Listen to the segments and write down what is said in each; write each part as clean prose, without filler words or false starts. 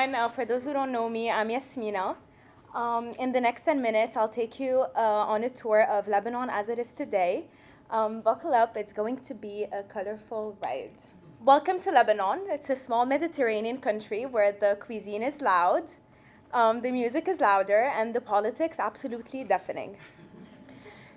everyone. For those who don't know me, I'm Yasmina. In the next 10 minutes, I'll take you on a tour of Lebanon as it is today. Buckle up, it's going to be a colorful ride. Welcome to Lebanon. It's a small Mediterranean country where the cuisine is loud, the music is louder, and the politics absolutely deafening.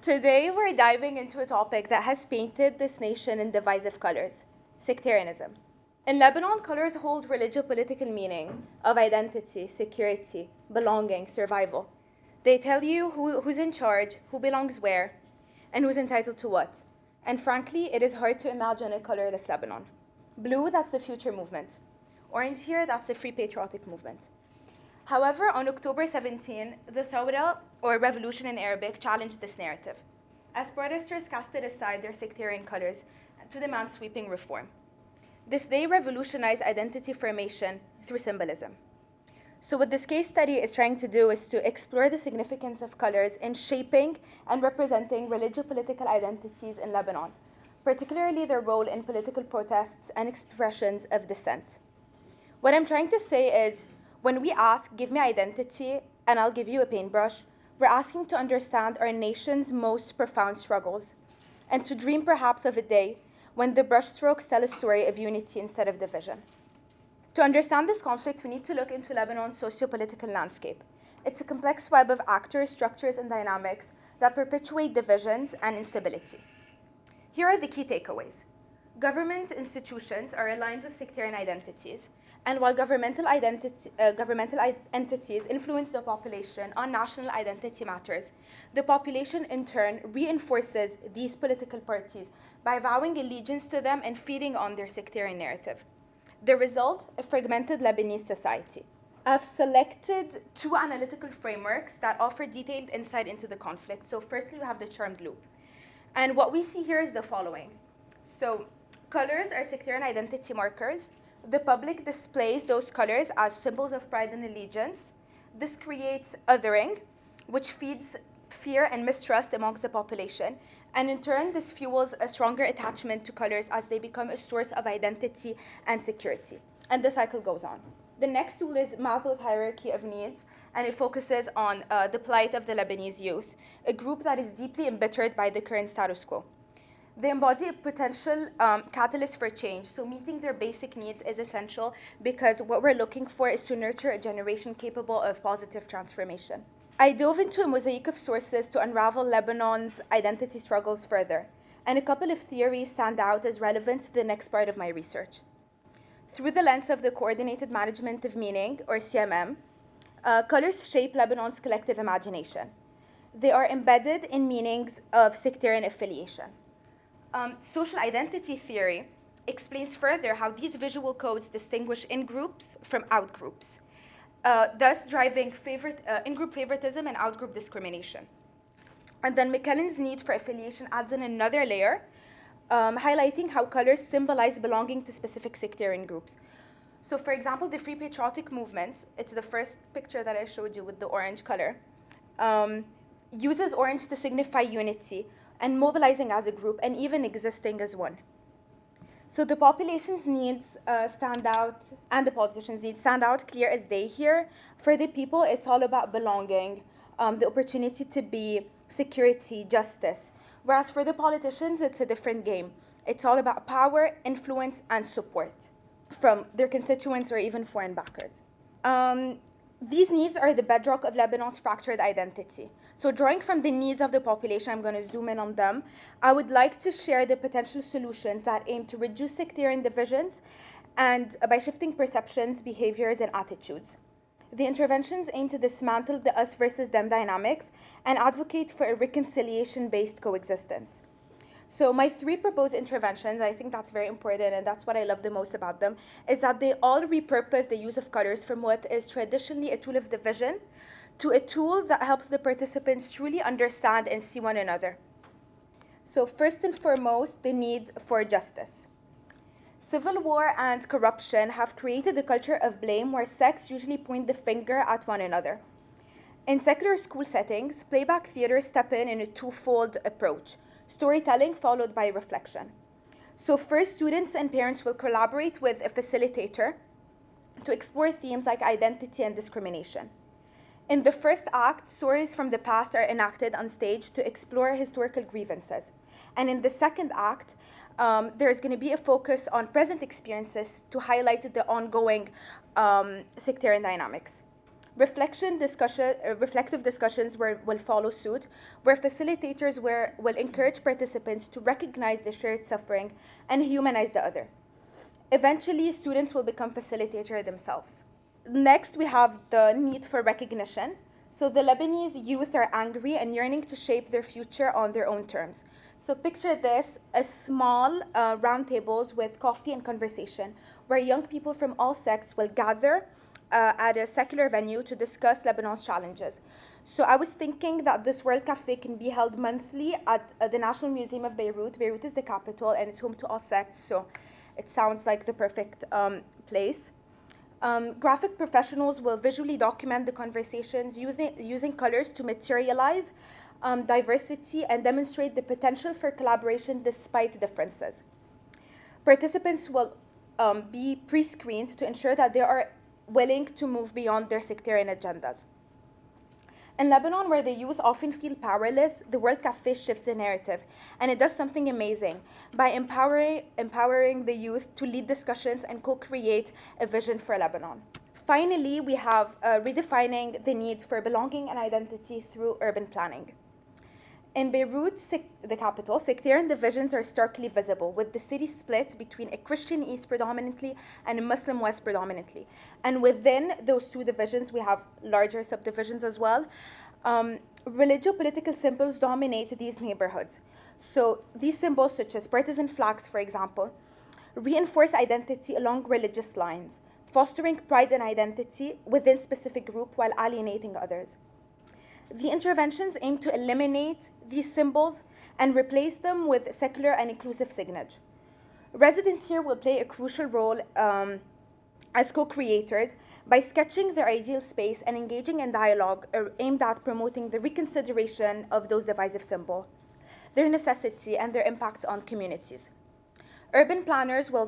Today, we're diving into a topic that has painted this nation in divisive colors: sectarianism. In Lebanon, colors hold religio-political meaning of identity, security, belonging, survival. They tell you who's in charge, who belongs where, and who's entitled to what. And frankly, it is hard to imagine a colorless Lebanon. Blue, that's the future movement. Orange here, that's the free patriotic movement. However, on October 17, the Thawra, or revolution in Arabic, challenged this narrative, as protesters casted aside their sectarian colors to demand sweeping reform. This day revolutionized identity formation through symbolism. So what this case study is trying to do is to explore the significance of colors in shaping and representing religio-political identities in Lebanon, particularly their role in political protests and expressions of dissent. What I'm trying to say is, when we ask, give me identity, and I'll give you a paintbrush, we're asking to understand our nation's most profound struggles, and to dream perhaps of a day when the brushstrokes tell a story of unity instead of division. To understand this conflict, we need to look into Lebanon's socio-political landscape. It's a complex web of actors, structures, and dynamics that perpetuate divisions and instability. Here are the key takeaways. Government institutions are aligned with sectarian identities, and while governmental entities influence the population on national identity matters, the population in turn reinforces these political parties by vowing allegiance to them and feeding on their sectarian narrative. The result, a fragmented Lebanese society. I've selected two analytical frameworks that offer detailed insight into the conflict. So firstly, we have the charmed loop. And what we see here is the following. So colors are sectarian identity markers. The public displays those colors as symbols of pride and allegiance. This creates othering, which feeds fear and mistrust amongst the population. And in turn, this fuels a stronger attachment to colors as they become a source of identity and security. And the cycle goes on. The next tool is Maslow's hierarchy of needs, and it focuses on the plight of the Lebanese youth, a group that is deeply embittered by the current status quo. They embody a potential catalyst for change, so meeting their basic needs is essential because what we're looking for is to nurture a generation capable of positive transformation. I dove into a mosaic of sources to unravel Lebanon's identity struggles further, and a couple of theories stand out as relevant to the next part of my research. Through the lens of the Coordinated Management of Meaning, or CMM, colors shape Lebanon's collective imagination. They are embedded in meanings of sectarian affiliation. Social identity theory explains further how these visual codes distinguish in-groups from out-groups, thus driving in-group favoritism and out-group discrimination. And then McKellen's need for affiliation adds in another layer, highlighting how colors symbolize belonging to specific sectarian groups. So for example, the Free Patriotic Movement, it's the first picture that I showed you with the orange color, uses orange to signify unity and mobilizing as a group and even existing as one. So the population's needs stand out, and the politicians' needs stand out clear as day here. For the people, it's all about belonging, the opportunity to be, security, justice. Whereas for the politicians, it's a different game. It's all about power, influence, and support from their constituents or even foreign backers. These needs are the bedrock of Lebanon's fractured identity. So drawing from the needs of the population, I'm going to zoom in on them. I would like to share the potential solutions that aim to reduce sectarian divisions and by shifting perceptions, behaviors, and attitudes. The interventions aim to dismantle the us versus them dynamics and advocate for a reconciliation-based coexistence. So my three proposed interventions, I think that's very important, and that's what I love the most about them, is that they all repurpose the use of colors from what is traditionally a tool of division to a tool that helps the participants truly understand and see one another. So first and foremost, the need for justice. Civil war and corruption have created a culture of blame where sects usually point the finger at one another. In secular school settings, playback theater step in a twofold approach: storytelling followed by reflection. So first, students and parents will collaborate with a facilitator to explore themes like identity and discrimination. In the first act, stories from the past are enacted on stage to explore historical grievances. And in the second act, there's going to be a focus on present experiences to highlight the ongoing sectarian dynamics. Reflective discussions will follow suit, where facilitators will encourage participants to recognize the shared suffering and humanize the other. Eventually, students will become facilitators themselves. Next, we have the need for recognition. So the Lebanese youth are angry and yearning to shape their future on their own terms. So picture this, a small round tables with coffee and conversation, where young people from all sects will gather at a secular venue to discuss Lebanon's challenges. So I was thinking that this World Cafe can be held monthly at the National Museum of Beirut. Beirut is the capital and it's home to all sects, so it sounds like the perfect place. Graphic professionals will visually document the conversations using colors to materialize diversity and demonstrate the potential for collaboration despite differences. Participants will be pre-screened to ensure that they are willing to move beyond their sectarian agendas. In Lebanon, where the youth often feel powerless, the World Cafe shifts the narrative, and it does something amazing by empowering the youth to lead discussions and co-create a vision for Lebanon. Finally, we have redefining the need for belonging and identity through urban planning. In Beirut, the capital, sectarian divisions are starkly visible, with the city split between a Christian East predominantly and a Muslim West predominantly. And within those two divisions, we have larger subdivisions as well. Religio-political symbols dominate these neighborhoods. So these symbols, such as partisan flags, for example, reinforce identity along religious lines, fostering pride and identity within specific group while alienating others. The interventions aim to eliminate these symbols and replace them with secular and inclusive signage. Residents here will play a crucial role as co-creators by sketching their ideal space and engaging in dialogue aimed at promoting the reconsideration of those divisive symbols, their necessity, and their impact on communities. Urban planners will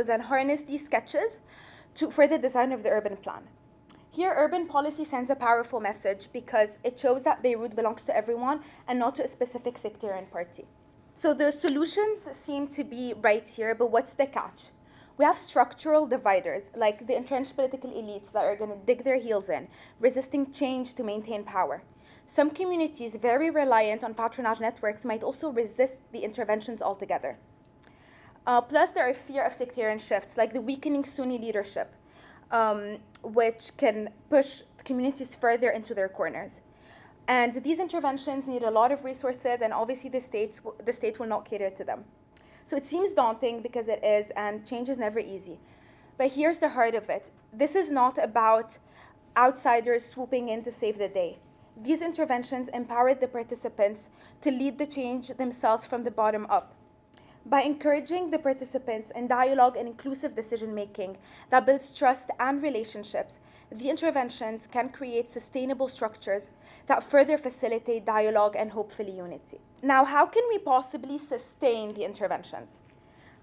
then harness these sketches for the design of the urban plan. Here, urban policy sends a powerful message because it shows that Beirut belongs to everyone and not to a specific sectarian party. So the solutions seem to be right here, but what's the catch? We have structural dividers, like the entrenched political elites that are going to dig their heels in, resisting change to maintain power. Some communities very reliant on patronage networks might also resist the interventions altogether. Plus, there are fear of sectarian shifts, like the weakening Sunni leadership, which can push communities further into their corners. And these interventions need a lot of resources, and obviously the state will not cater to them. So it seems daunting because it is, and change is never easy. But here's the heart of it. This is not about outsiders swooping in to save the day. These interventions empowered the participants to lead the change themselves from the bottom up. By encouraging the participants in dialogue and inclusive decision-making that builds trust and relationships, the interventions can create sustainable structures that further facilitate dialogue and hopefully unity. Now, how can we possibly sustain the interventions?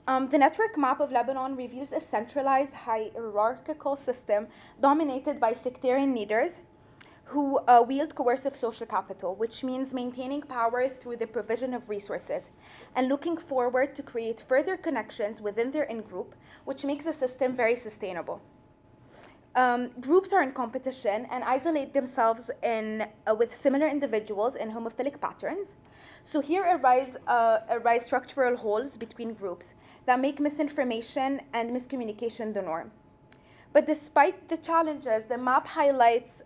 The network map of Lebanon reveals a centralized hierarchical system dominated by sectarian leaders who wield coercive social capital, which means maintaining power through the provision of resources and looking forward to create further connections within their in-group, which makes the system very sustainable. Groups are in competition and isolate themselves with similar individuals in homophilic patterns. So here arise structural holes between groups that make misinformation and miscommunication the norm. But despite the challenges, the map highlights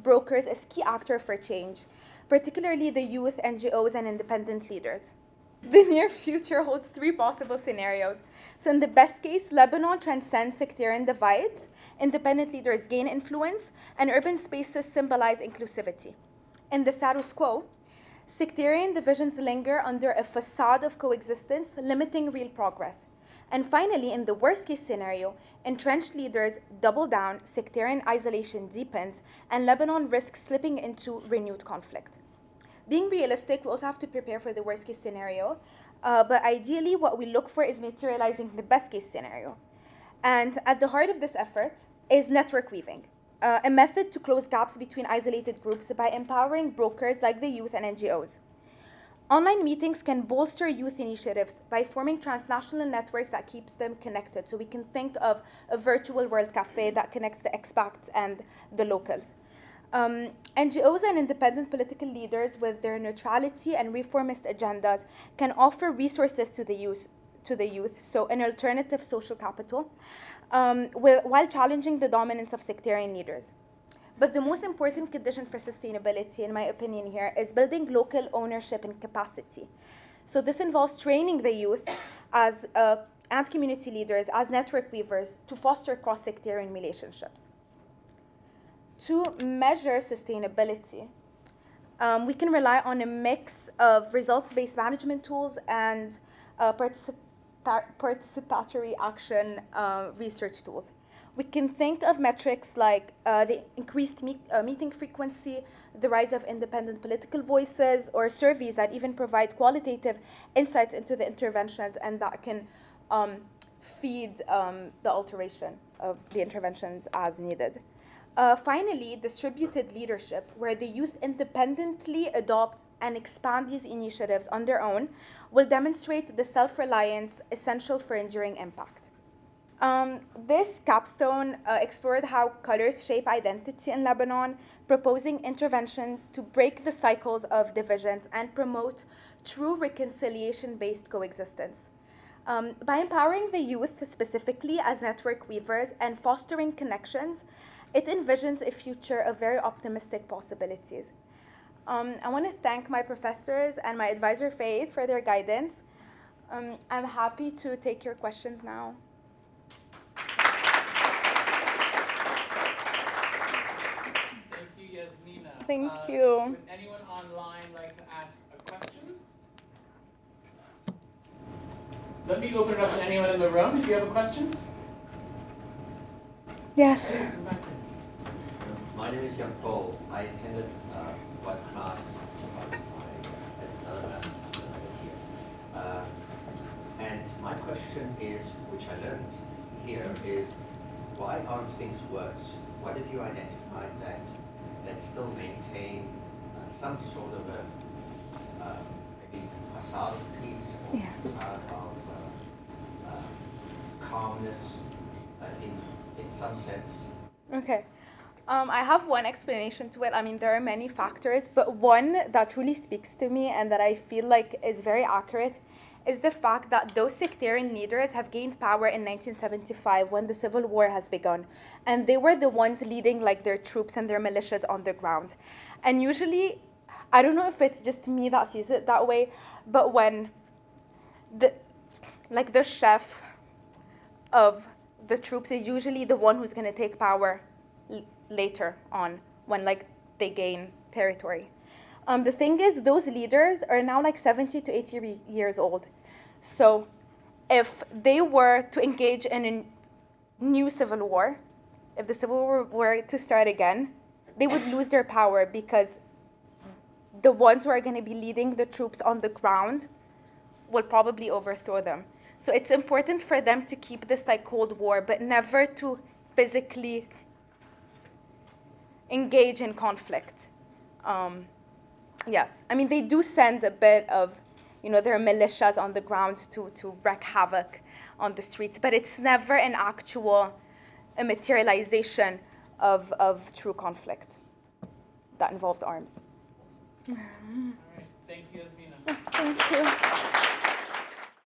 brokers as key actors for change, particularly the youth, NGOs, and independent leaders. The near future holds three possible scenarios. So in the best case, Lebanon transcends sectarian divides, independent leaders gain influence, and urban spaces symbolize inclusivity. In the status quo, sectarian divisions linger under a facade of coexistence, limiting real progress. And finally, in the worst-case scenario, entrenched leaders double down, sectarian isolation deepens, and Lebanon risks slipping into renewed conflict. Being realistic, we also have to prepare for the worst-case scenario, but ideally what we look for is materializing the best-case scenario. And at the heart of this effort is network weaving, a method to close gaps between isolated groups by empowering brokers like the youth and NGOs. Online meetings can bolster youth initiatives by forming transnational networks that keeps them connected. So we can think of a virtual world cafe that connects the expats and the locals. NGOs and independent political leaders with their neutrality and reformist agendas can offer resources to the youth, so an alternative social capital, while challenging the dominance of sectarian leaders. But the most important condition for sustainability, in my opinion here, is building local ownership and capacity. So this involves training the youth as and community leaders as network weavers to foster cross-sectarian relationships. To measure sustainability, we can rely on a mix of results-based management tools and participatory action research tools. We can think of metrics like the increased meeting frequency, the rise of independent political voices, or surveys that even provide qualitative insights into the interventions and that can feed the alteration of the interventions as needed. Finally, distributed leadership, where the youth independently adopt and expand these initiatives on their own, will demonstrate the self-reliance essential for enduring impact. This capstone explored how colors shape identity in Lebanon, proposing interventions to break the cycles of divisions and promote true reconciliation-based coexistence. By empowering the youth specifically as network weavers and fostering connections, it envisions a future of very optimistic possibilities. I want to thank my professors and my advisor, Faith, for their guidance. I'm happy to take your questions now. Thank you, Yasmina. Thank you. Would anyone online like to ask a question? Let me open it up to anyone in the room if you have a question. Yes. Please, come back there. My name is Young Paul. I attended one class at another master's here. And my question is, which I learned here, is why aren't things worse? What have you identified that still maintain some sort of a maybe facade of peace or facade of calmness in some sense? Okay. I have one explanation to it. I mean, there are many factors, but one that really speaks to me and that I feel like is very accurate is the fact that those sectarian leaders have gained power in 1975 when the civil war has begun. And they were the ones leading like their troops and their militias on the ground. And usually, I don't know if it's just me that sees it that way, but when the chef of the troops is usually the one who's going to take power later on when they gain territory. The thing is, those leaders are now 70 to 80 years old. So if they were to engage in a new civil war, if the civil war were to start again, they would lose their power because the ones who are going to be leading the troops on the ground will probably overthrow them. So it's important for them to keep this Cold War, but never to physically engage in conflict. Yes, I mean, they do send a bit of, their militias on the ground to wreak havoc on the streets, but it's never an actual materialization of true conflict that involves arms. All right, thank you, Yasmina. Thank you.